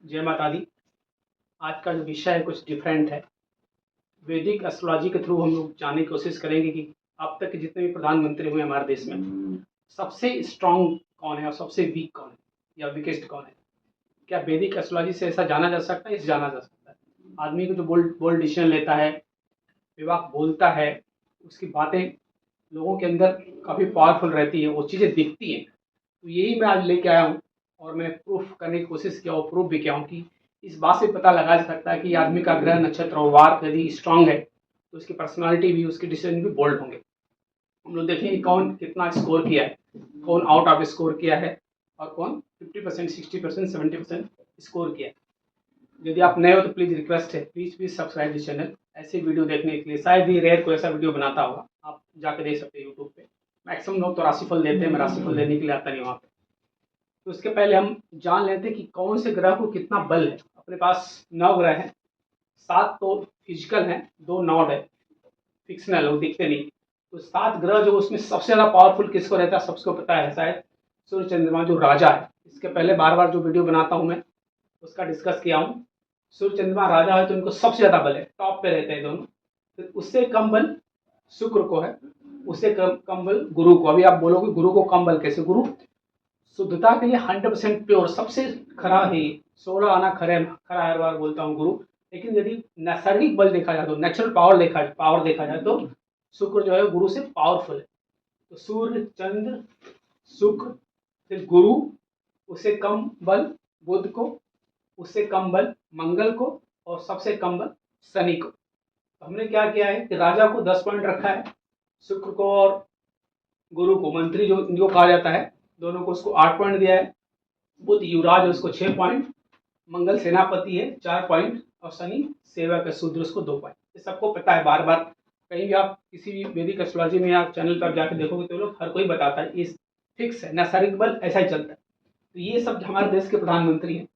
जय माता दी। आज का जो विषय है कुछ डिफरेंट है। वैदिक एस्ट्रोलॉजी के थ्रू हम लोग जानने की कोशिश करेंगे कि अब तक के जितने भी प्रधानमंत्री हुए हमारे देश में सबसे स्ट्रांग कौन है और सबसे वीक कौन है या वीकेस्ट कौन है। क्या वैदिक एस्ट्रोलॉजी से ऐसा जाना जा सकता है? इस जाना जा सकता है। आदमी को जो बोल्ड बोल्ड डिसीजन लेता है, विवाह बोलता है, उसकी बातें लोगों के अंदर काफ़ी पावरफुल रहती है, वो चीज़ें दिखती हैं। तो यही मैं आज लेके आया हूँ और मैं प्रूफ करने की कोशिश किया और प्रूफ भी किया हूँ कि इस बात से पता लगाया जा सकता है कि आदमी का ग्रह नक्षत्र और वार यदि स्ट्रांग है तो उसकी पर्सनालिटी भी, उसके डिसीजन भी बोल्ड होंगे। हम लोग देखेंगे कौन कितना स्कोर किया है, कौन आउट ऑफ स्कोर किया है और कौन 50%, 60%, 70% स्कोर किया है। यदि आप नए हो तो प्लीज़ रिक्वेस्ट है, प्लीज़ सब्सक्राइब दिस चैनल ऐसे वीडियो देखने के लिए। शायद ही रेयर कोई ऐसा वीडियो बनाता होगा, आप जाकर देख सकते हैं यूट्यूब पे। मैक्सिमम लोग तो राशिफल देते हैं, मैं राशिफल देने के लिए आता नहीं वहाँ पे। तो उसके पहले हम जान लेते हैं कि कौन से ग्रह को कितना बल है। अपने पास 9 ग्रह हैं, 7 तो फिजिकल हैं, 2 नॉट है, फिक्शनल, वो दिखते नहीं। तो 7 ग्रह जो उसमें सबसे ज़्यादा पावरफुल किसको रहता है, सबको पता है शायद, सूर्य चंद्रमा जो राजा है। इसके पहले बार बार जो वीडियो बनाता हूँ मैं उसका डिस्कस किया हूँ। सूर्य चंद्रमा राजा है तो इनको सबसे ज़्यादा बल है, टॉप पे रहते हैं दोनों। फिर उससे कम बल शुक्र को है, उससे कम बल गुरु को। अभी आप बोलोगे गुरु को कम बल कैसे? गुरु शुद्धता के लिए 100% प्योर, सबसे खरा है। 16 आना खरा हर बार बोलता हूँ गुरु। लेकिन यदि नैसर्गिक बल देखा जाए तो, नेचुरल पावर देखा जाए तो शुक्र जो है गुरु से पावरफुल है। तो सूर्य, चंद्र, शुक्र, फिर गुरु, उससे कम बल बुध को, उससे कम बल मंगल को और सबसे कम बल शनि को। तो हमने क्या किया है कि राजा को 10 पॉइंट रखा है, शुक्र को और गुरु को, मंत्री जो इनको कहा जाता है, दोनों को उसको 8 पॉइंट दिया है। बुध युवराज है, उसको 6 पॉइंट, मंगल सेनापति है 4 पॉइंट और शनि सेवक है शूद्र, उसको 2 पॉइंट। ये सबको पता है। बार बार कहीं भी आप किसी भी वैदिक एस्ट्रोलॉजी में या चैनल पर जाकर देखोगे तो लोग हर कोई बताता है इस फिक्स है, नैसर्गिक बल ऐसा ही चलता है। तो ये सब हमारे देश के प्रधानमंत्री हैं।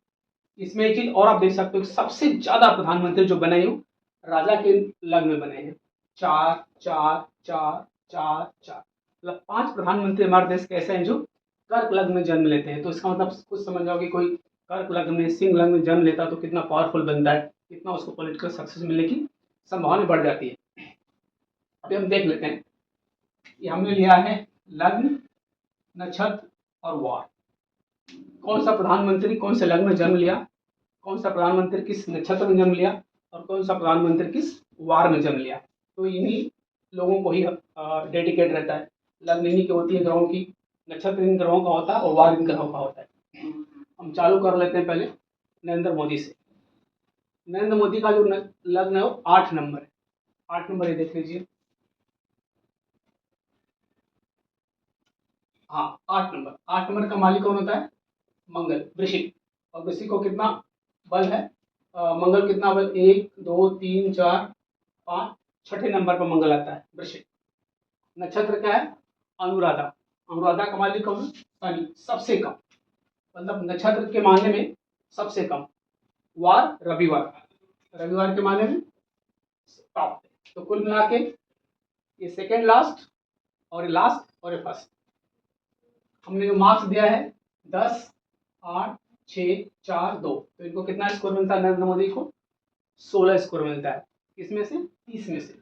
इसमें एक चीज और आप देख सकते हो, सबसे ज्यादा प्रधानमंत्री जो बने हो राजा के लग्न में बने हैं। 4 4 4 4 4, मतलब 5 प्रधानमंत्री हमारे देश के ऐसे हैं जो कर्क लग्न में जन्म लेते हैं। तो इसका मतलब कुछ समझ जाओ कि कोई कर्क लग्न में, सिंह लग्न में जन्म लेता है तो कितना पावरफुल बनता है, कितना उसको पॉलिटिकल सक्सेस मिलने की संभावना बढ़ जाती है। अभी हम देख लेते हैं कि हमने लिया है लग्न, नक्षत्र और वार। कौन सा प्रधानमंत्री कौन से लग्न में जन्म लिया, कौन सा प्रधानमंत्री किस नक्षत्र में जन्म लिया और कौन सा प्रधानमंत्री किस वार में जन्म लिया, तो इन्हीं लोगों को ही डेडिकेट रहता है। लग्न इन्हीं की होती है ग्रहों की, नक्षत्र इन ग्रहों का होता है और वार इन ग्रहों का होता है। हम चालू कर लेते हैं पहले नरेंद्र मोदी से। नरेंद्र मोदी का जो लग्न है वो 8 नंबर है। 8 नंबर ये देख लीजिए। हाँ, 8 नंबर का मालिक कौन होता है? मंगल, वृश्चिक। और वृश्चिक को कितना बल है? मंगल कितना बल? 1 2 3 4 5, छठे नंबर पर मंगल आता है वृश्चिक। नक्षत्र क्या है? अनुराधा। अनुराधा का मालिक कौन है? शनि, सबसे कम, मतलब नक्षत्र के मानने में सबसे कम। वार रविवार, रविवार के मानने में टॉप। तो कुल मिला के ये सेकेंड लास्ट और ये लास्ट और ये फर्स्ट। हमने जो मार्क्स दिया है 10 8 6 4 2, तो इनको कितना स्कोर मिलता है? नरेंद्र मोदी को 16 स्कोर मिलता है। किसमें से? 30 में से।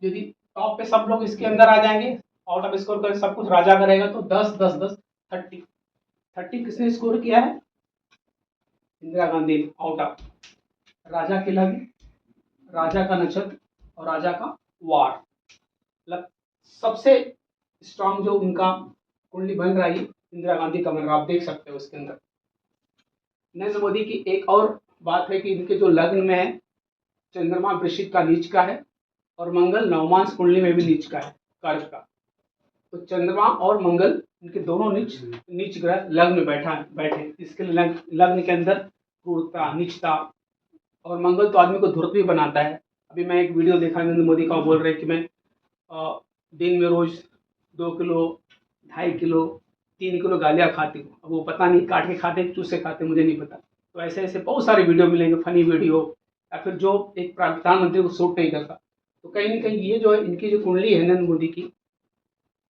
यदि टॉप पे सब लोग इसके अंदर आ जाएंगे, आउट ऑफ स्कोर कर सब कुछ राजा करेगा तो 10 10 10 30 किसने स्कोर किया है? इंदिरा गांधी ने, आउट ऑफ राजा के लग्न, राजा का नक्षत्र और राजा का वार। मतलब सबसे स्ट्रांग जो उनका कुंडली बन रही है इंदिरा गांधी का बन रहा, आप देख सकते हो उसके अंदर। नरेंद्र मोदी की एक और बात है कि इनके जो लग्न में है, चंद्रमा वृश्चिक का नीच का है और मंगल नवमांश कुंडली में भी नीच का है, कर्क का। तो चंद्रमा और मंगल इनके दोनों नीच ग्रह लग्न में बैठे। इसके लग्न के अंदर क्रूरता, नीचता, और मंगल तो आदमी को धूर्त भी बनाता है। अभी मैं एक वीडियो देखा नरेंद्र मोदी का, बोल रहे कि मैं दिन में रोज 2 किलो, 2.5 किलो, 3 किलो गालियाँ खाती हूँ। अब वो पता नहीं काट के खाते चूस से खाते, मुझे नहीं पता। तो ऐसे ऐसे बहुत सारे वीडियो मिलेंगे, फनी वीडियो, या फिर जो एक प्रधानमंत्री को सूट नहीं करता। तो कहीं ना कहीं ये जो है इनकी जो कुंडली है नरेंद्र मोदी की,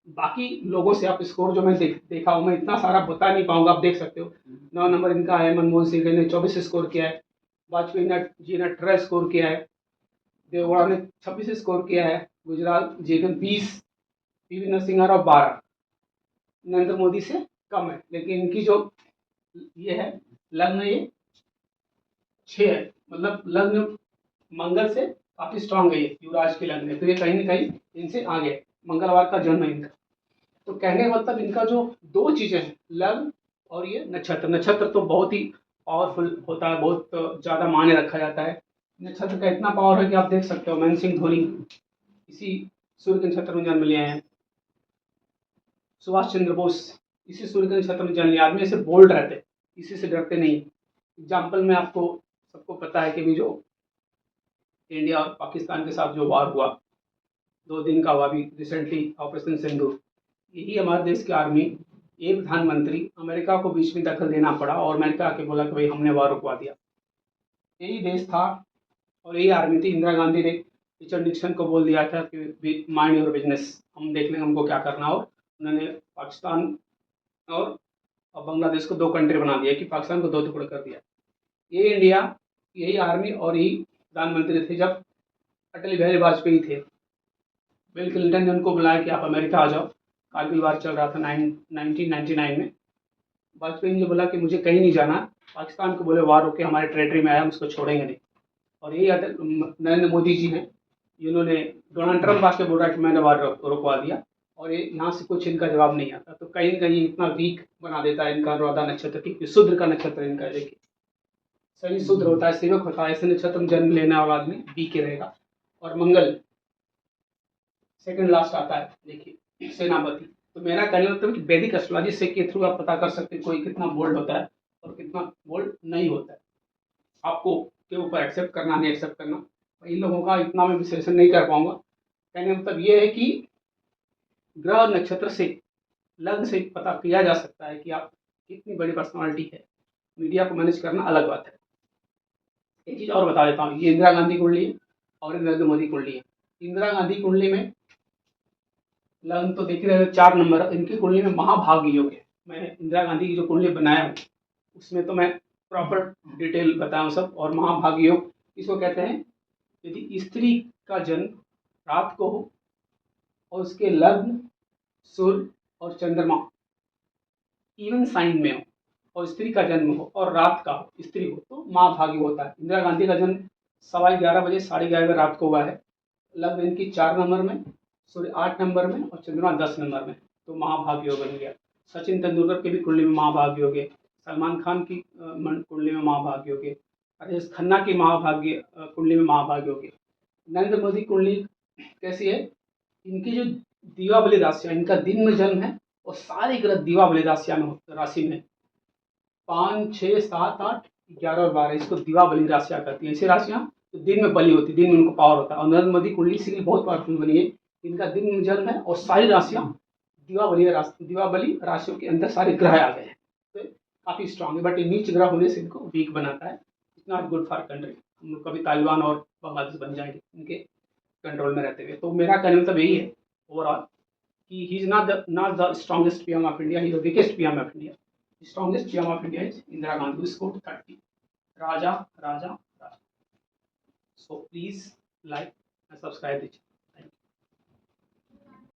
बाकी लोगों से आप स्कोर जो मैं देखा हूँ, मैं इतना सारा बता नहीं पाऊंगा, आप देख सकते हो। 9 नंबर इनका है। मनमोहन सिंह ने 24 स्कोर किया है। वाजपेयी जी ने 18 स्कोर किया है। देवगौड़ा ने 26 स्कोर किया है। गुजराल जी ने 20, पीवी नरसिंह राव 12। नरेंद्र मोदी से कम है, लेकिन इनकी जो ये है लग्न, ये 6 है, मतलब लग्न मंगल से काफी स्ट्रांग है ये युवराज की लग्न है, तो ये कहीं ना कहीं इनसे आगे है। मंगलवार का जन्म है इनका। तो कहने का मतलब इनका जो दो चीजें हैं, लग्न और ये नक्षत्र। नक्षत्र तो बहुत ही पावरफुल होता है, बहुत ज्यादा मायने रखा जाता है। नक्षत्र का इतना पावर है कि आप देख सकते हो महेंद्र सिंह धोनी इसी सूर्य के नक्षत्र में जन्म लिए हैं। सुभाष चंद्र बोस इसी सूर्य के नक्षत्र में जन्म लिया। आदमी ऐसे बोल्ड रहते, इसी से डरते नहीं। एग्जाम्पल में आपको सबको पता है कि भी जो इंडिया और पाकिस्तान के साथ जो वार हुआ 2 दिन का हुआ, अभी रिसेंटली ऑपरेशन सिंदूर, यही हमारे देश की आर्मी, ये प्रधानमंत्री, अमेरिका को बीच में दखल देना पड़ा और अमेरिका आके बोला कि भाई हमने वार रुकवा दिया। यही देश था और यही आर्मी थी। इंदिरा गांधी ने रिचर्ड निक्सन को बोल दिया था कि माइंड योर बिजनेस, हम देख लेंगे हमको क्या करना हो। उन्होंने पाकिस्तान और बांग्लादेश को 2 कंट्री बना दिया कि पाकिस्तान को 2 टुकड़े कर दिया। ये इंडिया, यही आर्मी और यही प्रधानमंत्री थे जब अटल बिहारी वाजपेयी थे। बिल क्लिंटन ने उनको बुलाया कि आप अमेरिका आ जाओ। कारगिल वार चल रहा था 1999 में। वाजपेयी ने बोला कि मुझे कहीं नहीं जाना, पाकिस्तान को बोले वार रोके, हमारे टेरिटरी में आया, हम उसको छोड़ेंगे नहीं। और यही नरेंद्र मोदी जी हैं, जिन्होंने डोनाल्ड ट्रंप आके बोल रहा है कि मैंने वार रुकवा दिया, और ये यहाँ से कुछ इनका जवाब नहीं आता। तो कहीं ना कहीं इतना वीक बना देता है इनका अनुराधा नक्षत्र की। शूद्र का नक्षत्र इनका, देखिए शनि शूद्र होता है, सेवक होता है। ऐसे नक्षत्र में जन्म लेने वाला आदमी वीक रहेगा। और मंगल सेकंड लास्ट आता है, देखिए सेनापति। तो मेरा कहने मतलब कि वैदिक एस्ट्रोलॉजी से के थ्रू आप पता कर सकते हैं कोई कितना बोल्ड होता है और कितना बोल्ड नहीं होता है। आपको के ऊपर एक्सेप्ट करना नहीं एक्सेप्ट करना, इन लोगों का इतना मैं विश्लेषण नहीं कर पाऊंगा। कहने का मतलब ये है कि ग्रह और नक्षत्र से, लग्न से पता किया जा सकता है कि आप कितनी बड़ी पर्सनालिटी है। मीडिया को मैनेज करना अलग बात है। एक चीज और बता देता हूँ, ये इंदिरा गांधी कुंडली है और नरेंद्र मोदी कुंडली है। इंदिरा गांधी कुंडली में लग्न तो देख रहे हो 4 नंबर, इनकी कुंडली में महाभाग्य योग है। मैं इंदिरा गांधी की जो कुंडली बनाया हूँ उसमें तो मैं प्रॉपर डिटेल बताया सब। और महाभाग्य योग इसको कहते हैं, यदि स्त्री का जन्म रात को हो और उसके लग्न सूर्य और चंद्रमा इवन साइन में हो और स्त्री का जन्म हो और रात का हो, स्त्री हो, तो महाभाग्य होता है। इंदिरा गांधी का जन्म 11:15 बजे 11:30 रात को हुआ है। लग्न इनकी 4 नंबर में, सूर्य 8 नंबर में और चंद्रमा 10 नंबर में, तो महाभाग्य योग बन गया। सचिन तेंदुलकर की भी कुंडली में महाभाग्य योग है। सलमान खान की कुंडली में महाभाग्य योग है। राजेश खन्ना की महाभाग्य कुंडली में महाभाग्य योग है। नरेंद्र मोदी कुंडली कैसी है, इनकी जो दीवाबली राशियां, इनका दिन में जन्म है और सारे ग्रह दीवाबली राशियां में राशि में 5, 6, 7, 8, 11 और 12 इसको दीवाबली राशियां करती है। ऐसी राशियां तो दिन में बली होती है, दिन में उनको पावर होता है। और नरेंद्र मोदी कुंडली इसीलिए बहुत पावरफुल बनी है, इनका दिन में जन्म है और सारी राशियां दीवाबली राशियों के अंदर सारे ग्रह आ गए हैं, तो काफी स्ट्रांग है। बट नीच ग्रह होने से इनको वीक बनाता है। It's not good for country. हम लोग कभी तालिबान और बांग्लादेश बन जाएंगे इनके कंट्रोल में रहते हुए। तो मेरा कहने मतलब यही है ओवरऑल कि he is not the strongest PM of India, he is the weakest PM of India. Strongest PM of India is Indira Gandhi, score 30। Raja Raja Raja. So please like and subscribe the channel.